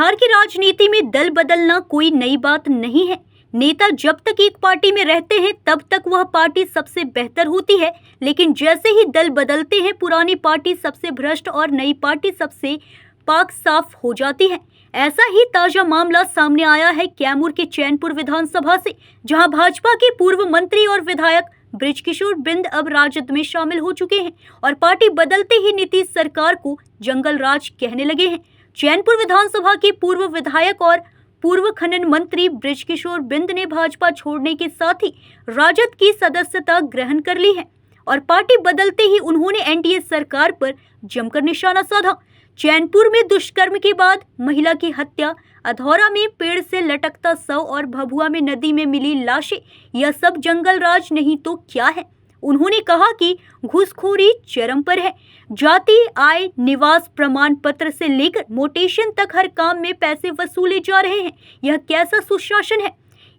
बिहार की राजनीति में दल बदलना कोई नई बात नहीं है। नेता जब तक एक पार्टी में रहते हैं तब तक वह पार्टी सबसे बेहतर होती है, लेकिन जैसे ही दल बदलते हैं पुरानी पार्टी सबसे भ्रष्ट और नई पार्टी सबसे पाक साफ हो जाती है। ऐसा ही ताजा मामला सामने आया है कैमूर के चैनपुर विधानसभा से, जहां भाजपा के पूर्व मंत्री और विधायक बृजकिशोर बिंद अब राजद में शामिल हो चुके हैं और पार्टी बदलते ही नीतीश सरकार को जंगल राज कहने लगे हैं। चैनपुर विधानसभा के पूर्व विधायक और पूर्व खनन मंत्री बृजकिशोर बिंद ने भाजपा छोड़ने के साथ ही राजद की सदस्यता ग्रहण कर ली है और पार्टी बदलते ही उन्होंने एनडीए सरकार पर जमकर निशाना साधा। चैनपुर में दुष्कर्म के बाद महिला की हत्या, अधौरा में पेड़ से लटकता शव और भभुआ में नदी में मिली लाशें, यह सब जंगल राज नहीं तो क्या है। उन्होंने कहा कि घूसखोरी चरम पर है। जाति, आय, निवास प्रमाण पत्र से लेकर मोटेशन तक हर काम में पैसे वसूले जा रहे हैं। यह कैसा सुशासन है।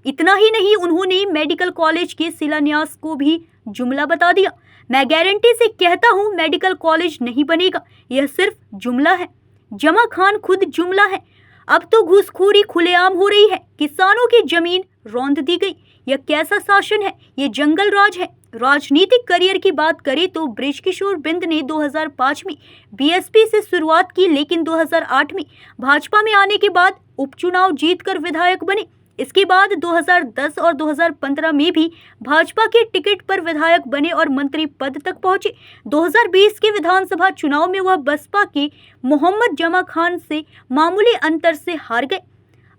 इतना ही नहीं, उन्होंने मेडिकल कॉलेज के शिलान्यास को भी जुमला बता दिया। मैं गारंटी से कहता हूं, मेडिकल कॉलेज नहीं बनेगा, यह सिर्फ जुमला है। जमा खान खुद जुमला है। अब तो घूसखोरी खुलेआम हो रही है। किसानों की जमीन रौंद दी गई। यह कैसा शासन है। यह जंगल राज है। राजनीतिक करियर की बात करें तो बृजकिशोर बिंद ने 2005 में बीएसपी से शुरुआत की, लेकिन 2008 में भाजपा में आने के बाद उपचुनाव जीतकर विधायक बने। इसके बाद 2010 और 2015 में भी भाजपा के टिकट पर विधायक बने और मंत्री पद तक पहुंचे। 2020 के विधानसभा चुनाव में वह बसपा के मोहम्मद जमा खान से मामूली अंतर से हार गए।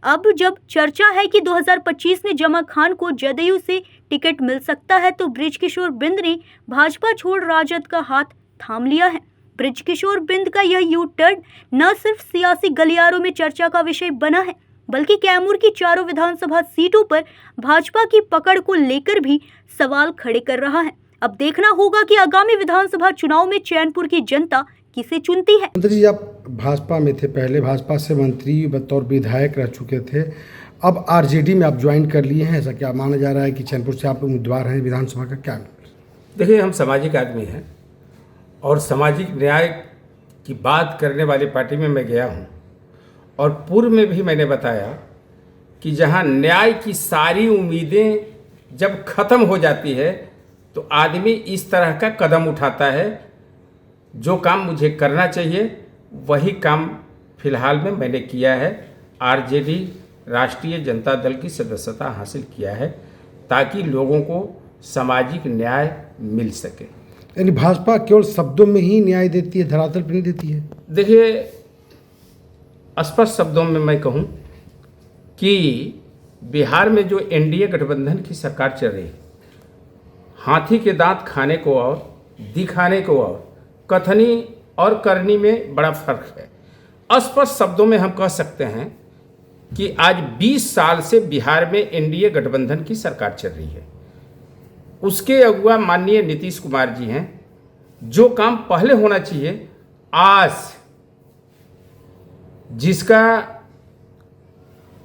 अब जब चर्चा है कि 2025 में जमा खान को जदयू से टिकट मिल सकता है, तो बृजकिशोर बिंद ने भाजपा छोड़ राजद का हाथ थाम लिया है। बृजकिशोर बिंद का यह यू टर्न न सिर्फ सियासी गलियारों में चर्चा का विषय बना है, बल्कि कैमूर की चारों विधानसभा सीटों पर भाजपा की पकड़ को लेकर भी सवाल खड़े कर रहा है। अब देखना होगा कि आगामी विधानसभा चुनाव में चैनपुर की जनता किसे चुनती है। मंत्री जी, आप भाजपा में थे, पहले भाजपा से मंत्री बतौर विधायक रह चुके थे, अब आरजेडी में आप ज्वाइन कर लिए हैं, ऐसा क्या माना जा रहा है कि चैनपुर से आप उम्मीदवार हैं विधानसभा का? क्या देखिए, हम सामाजिक आदमी हैं और सामाजिक न्याय की बात करने वाली पार्टी में मैं गया हूं और पूर्व में भी मैंने बताया कि जहां न्याय की सारी उम्मीदें जब ख़त्म हो जाती है तो आदमी इस तरह का कदम उठाता है। जो काम मुझे करना चाहिए वही काम फिलहाल में मैंने किया है। आरजेडी राष्ट्रीय जनता दल की सदस्यता हासिल किया है ताकि लोगों को सामाजिक न्याय मिल सके। यानी भाजपा केवल शब्दों में ही न्याय देती है, धरातल पर नहीं देती है? देखिए, स्पष्ट शब्दों में मैं कहूं कि बिहार में जो एनडीए गठबंधन की सरकार चल रही है, हाथी के दांत खाने को और दिखाने को और कथनी और करनी में बड़ा फर्क है। स्पष्ट शब्दों में हम कह सकते हैं कि आज 20 साल से बिहार में एनडीए गठबंधन की सरकार चल रही है। उसके अगुवा माननीय नीतीश कुमार जी हैं। जो काम पहले होना चाहिए, आज जिसका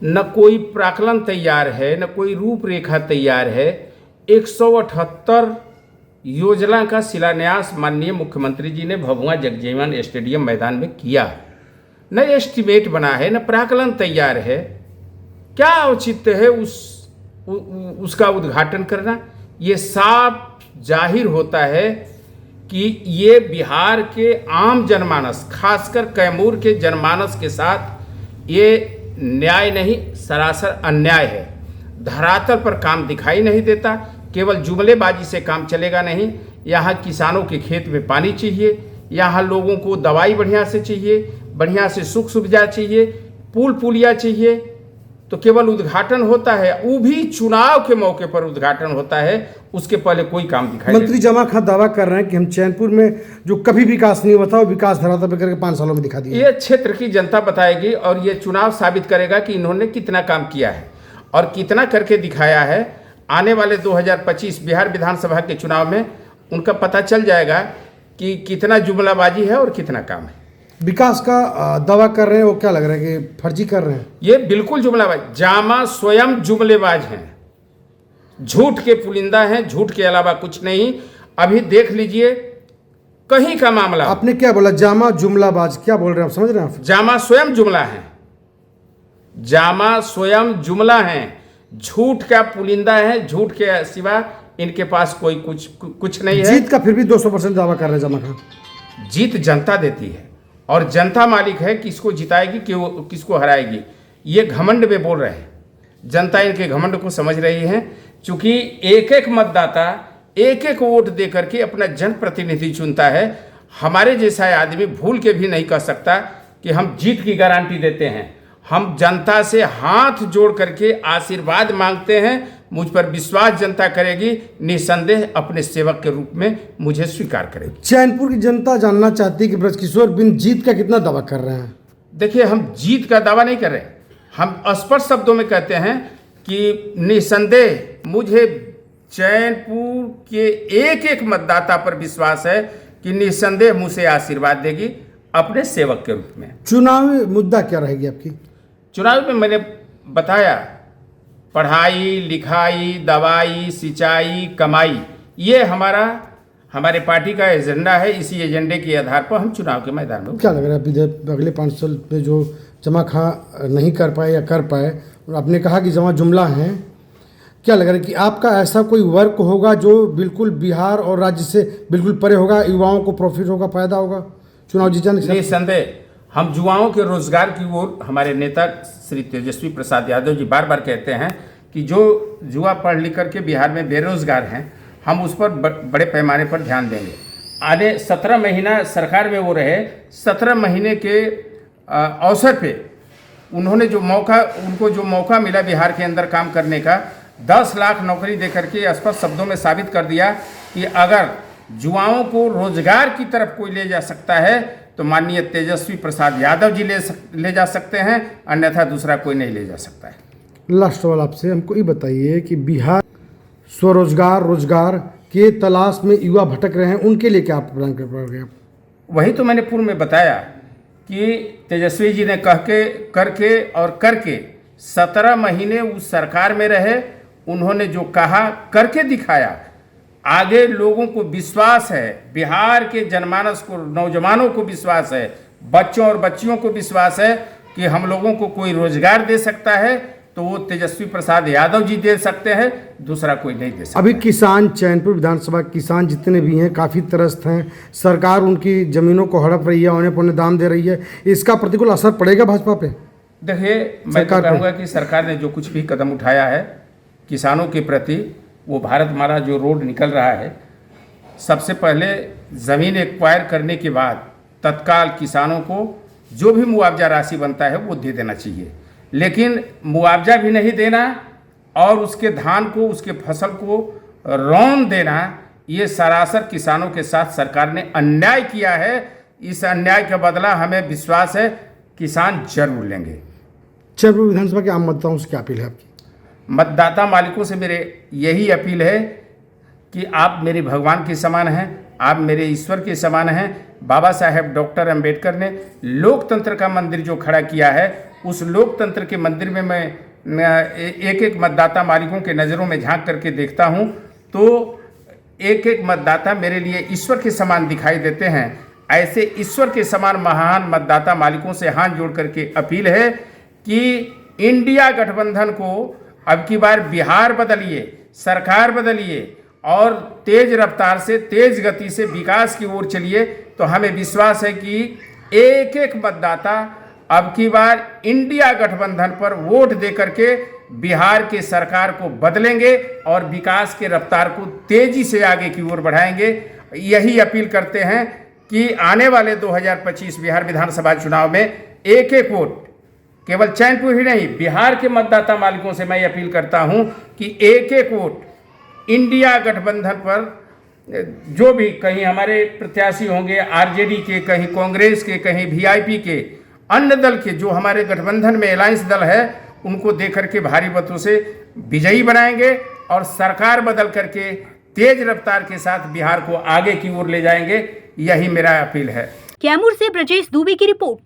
न कोई प्राक्कलन तैयार है, न कोई रूपरेखा तैयार है, 178 योजना का शिलान्यास माननीय मुख्यमंत्री जी ने भभुआ जगजीवन स्टेडियम मैदान में किया। न एस्टीमेट बना है, न प्राक्कलन तैयार है। क्या औचित्य है उसका उद्घाटन करना? ये साफ जाहिर होता है कि ये बिहार के आम जनमानस, खासकर कैमूर के जनमानस के साथ ये न्याय नहीं, सरासर अन्याय है। धरातल पर काम दिखाई नहीं देता। केवल जुमलेबाजी से काम चलेगा नहीं। यहाँ किसानों के खेत में पानी चाहिए, यहाँ लोगों को दवाई बढ़िया से चाहिए, बढ़िया से सुख सुविधा चाहिए, पुल पुलिया चाहिए, तो केवल उद्घाटन होता है, वो भी चुनाव के मौके पर उद्घाटन होता है, उसके पहले कोई काम दिखाई नहीं। मंत्री जमा खान दावा कर रहे हैं कि हम चैनपुर में जो कभी विकास नहीं हुआ था वो विकास धरातल पर करके 5 सालों में दिखा दिया। ये क्षेत्र की जनता बताएगी और ये चुनाव साबित करेगा कि इन्होंने कितना काम किया है और कितना करके दिखाया है। आने वाले 2025 बिहार विधानसभा के चुनाव में उनका पता चल जाएगा कि कितना जुमलाबाजी है और कितना काम है। विकास का दावा कर रहे हैं, वो क्या लग रहा है कि फर्जी कर रहे हैं? ये बिल्कुल जुमलाबाज। जामा स्वयं जुमलेबाज हैं, झूठ के पुलिंदा हैं, झूठ के अलावा कुछ नहीं। अभी देख लीजिए कहीं का मामला। आपने क्या बोला? जामा जुमलाबाज, क्या बोल रहे हैं आप? समझ रहे हैं आप? जामा स्वयं जुमला है। जामा स्वयं जुमला हैं, झूठ का पुलिंदा है, झूठ के सिवा इनके पास कोई कुछ नहीं है। जीत का फिर भी 200% दावा कर रहे हैं जमा खान। जीत जनता देती है और जनता मालिक है किसको जिताएगी किसको हराएगी। ये घमंड में बोल रहे हैं, जनता इनके घमंड को समझ रही है। चूंकि एक एक मतदाता एक एक वोट दे करके अपना जनप्रतिनिधि चुनता है। हमारे जैसा आदमी भूल के भी नहीं कह सकता कि हम जीत की गारंटी देते हैं। हम जनता से हाथ जोड़ करके आशीर्वाद मांगते हैं। मुझ पर विश्वास जनता करेगी, निसंदेह अपने सेवक के रूप में मुझे स्वीकार करेगी। चैनपुर की जनता जानना चाहती है कि ब्रजकिशोर बिंद जीत का कितना दावा कर रहे हैं। देखिए, हम जीत का दावा नहीं कर रहे, हम स्पष्ट शब्दों में कहते हैं कि निसंदेह मुझे चैनपुर के एक एक मतदाता पर विश्वास है कि निसंदेह मुझे आशीर्वाद देगी अपने सेवक के रूप में। चुनावी मुद्दा क्या रहेगी आपकी? चुनाव में मैंने बताया, पढ़ाई लिखाई, दवाई, सिंचाई, कमाई, ये हमारे पार्टी का एजेंडा है। इसी एजेंडे के आधार पर हम चुनाव के मैदान में। क्या लग रहा है अगले 5 साल में जो जमा खां नहीं कर पाए या कर पाए, आपने कहा कि जमा जुमला हैं, क्या लग रहा है कि आपका ऐसा कोई वर्क होगा जो बिल्कुल बिहार और राज्य से बिल्कुल परे होगा, युवाओं को प्रॉफिट होगा, फायदा होगा चुनाव जीतने से? निसंदेह हम युवाओं के रोजगार की ओर, हमारे नेता श्री तेजस्वी प्रसाद यादव जी बार बार कहते हैं कि जो युवा पढ़ लिख करके बिहार में बेरोजगार हैं, हम उस पर बड़े पैमाने पर ध्यान देंगे। आने 17 महीना सरकार में वो रहे, 17 महीने के अवसर पे उनको जो मौका मिला बिहार के अंदर काम करने का, 10 लाख नौकरी देकर के स्पष्ट शब्दों में साबित कर दिया कि अगर युवाओं को रोजगार की तरफ कोई ले जा सकता है तो माननीय तेजस्वी प्रसाद यादव जी ले जा सकते हैं, अन्यथा दूसरा कोई नहीं ले जा सकता है। लास्ट सवाल आपसे, हमको ये बताइए कि बिहार रोजगार के तलाश में युवा भटक रहे हैं, उनके लिए क्या आप प्रदान कर पाओगे? वही तो मैंने पूर्व में बताया कि तेजस्वी जी ने करके 17 महीने उस सरकार में रहे, उन्होंने जो कहा करके दिखाया। आगे लोगों को विश्वास है, बिहार के जनमानस को, नौजवानों को विश्वास है, बच्चों और बच्चियों को विश्वास है कि हम लोगों को कोई रोजगार दे सकता है तो वो तेजस्वी प्रसाद यादव जी दे सकते हैं, दूसरा कोई नहीं दे सकता। अभी किसान, चैनपुर विधानसभा किसान जितने भी हैं काफ़ी त्रस्त हैं, सरकार उनकी ज़मीनों को हड़प रही है, औने पौने दाम दे रही है, इसका प्रतिकूल असर पड़ेगा भाजपा पे? देखिए, मैं तो कहूँगा कि सरकार ने जो कुछ भी कदम उठाया है किसानों के प्रति, वो भारत माला जो रोड निकल रहा है, सबसे पहले ज़मीन एक्वायर करने के बाद तत्काल किसानों को जो भी मुआवजा राशि बनता है वो दे देना चाहिए। लेकिन मुआवजा भी नहीं देना और उसके धान को, उसके फसल को रौन देना, ये सरासर किसानों के साथ सरकार ने अन्याय किया है। इस अन्याय का बदला हमें विश्वास है किसान जरूर लेंगे। चैनपुर विधानसभा के आम मतदाताओं से क्या अपील है आपकी? मतदाता मालिकों से मेरे यही अपील है कि आप मेरे भगवान के समान हैं, आप मेरे ईश्वर के समान हैं। बाबा साहेब डॉक्टर अंबेडकर ने लोकतंत्र का मंदिर जो खड़ा किया है, उस लोकतंत्र के मंदिर में मैं एक एक मतदाता मालिकों के नज़रों में झांक करके देखता हूं तो एक एक मतदाता मेरे लिए ईश्वर के समान दिखाई देते हैं। ऐसे ईश्वर के समान महान मतदाता मालिकों से हाथ जोड़ करके अपील है कि इंडिया गठबंधन को अब की बार बिहार बदलिए, सरकार बदलिए और तेज रफ्तार से, तेज गति से विकास की ओर चलिए। तो हमें विश्वास है कि एक एक मतदाता अब की बार इंडिया गठबंधन पर वोट दे करके बिहार के सरकार को बदलेंगे और विकास के रफ्तार को तेजी से आगे की ओर बढ़ाएंगे। यही अपील करते हैं कि आने वाले 2025 बिहार विधानसभा चुनाव में एक एक वोट, केवल चैनपुर ही नहीं, बिहार के मतदाता मालिकों से मैं अपील करता हूं कि एक एक वोट इंडिया गठबंधन पर, जो भी कहीं हमारे प्रत्याशी होंगे आरजेडी के, कहीं कांग्रेस के, कहीं वीआईपी के, अन्य दल के जो हमारे गठबंधन में अलायंस दल है, उनको देकर के भारी मतों से विजयी बनाएंगे और सरकार बदल करके तेज रफ्तार के साथ बिहार को आगे की ओर ले जाएंगे। यही मेरा अपील है। कैमूर से ब्रजेश दुबे की रिपोर्ट।